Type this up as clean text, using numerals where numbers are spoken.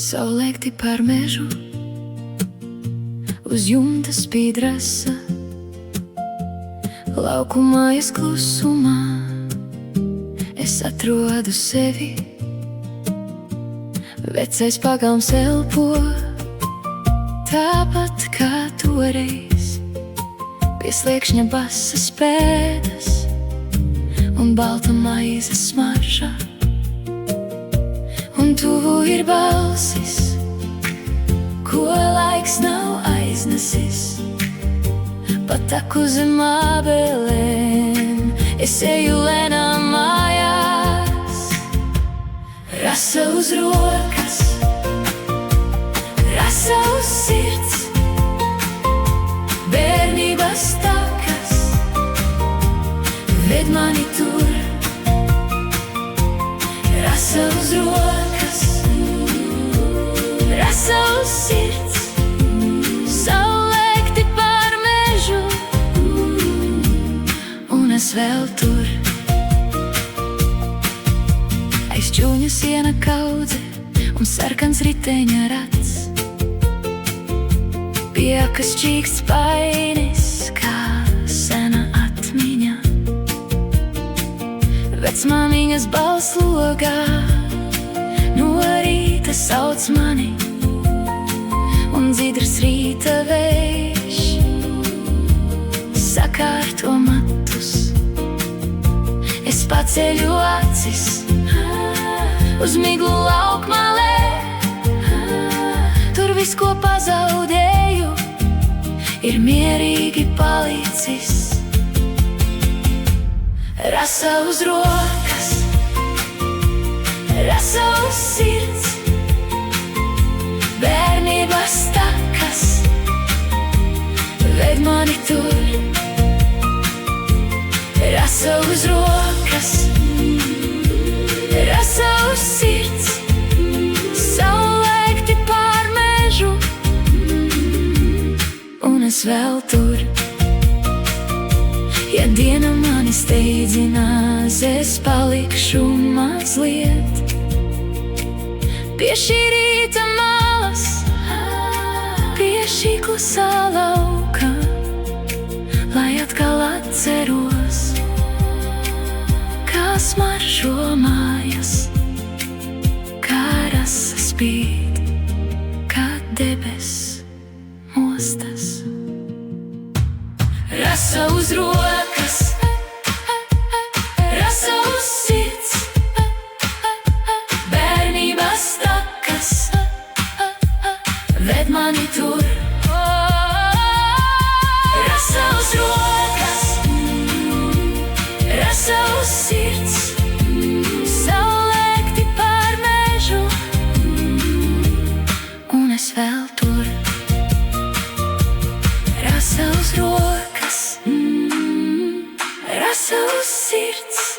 Saulēkti par mežu, uz jumta spīd rasa, laukumā es klusumā, es atrodu sevi. Vecais pagalms elpo, tāpat kā toreiz, pie sliekšņa basas pēdas un balta maizes smarža. Un tuvu ir balsis, ko laiks nav aiznesis. Pa taku zem ābelēm es eju lēnām mājās. Rasa uz rokas, rasa uz sirds, bērnības takas ved mani tur. Rasa uz rokas, rasa uz sirds, saulēkti pār mežu, un es vēl tur. Aiz čūņa siena kaudze un sarkans riteņa rats, piekas čīksts painis kā sena atmiņa. Vecmāmiņas balss logā no rīta sauc mani, un dzidrs rīta vējš sakārto matus. Es paceļu acis uz miglu laukmalē, tur viss, ko pazaudēju, ir mierīgi palicis. Rasa uz rokas, rasa uz sirds, bērnības takas ved mani tur. Rasa uz rokas, rasa uz sirds, saulēkti pār mežu, un es vēl tur. Ja diena mani steidzinās, es palikšu mazliet pie šī rīta malas, pie šī klusā lauka, lai atkal atceros, kā smaržo mājas, kā rasa spīd, kā debes mostas. Rasa uz rokas, rasa uz sirds, bērnības takas ved mani tur. Rasa uz rokas, rasa uz sirds, saulēkti pār mežu, un es vēl tur. Rasa uz rokas, rasa uz sirds.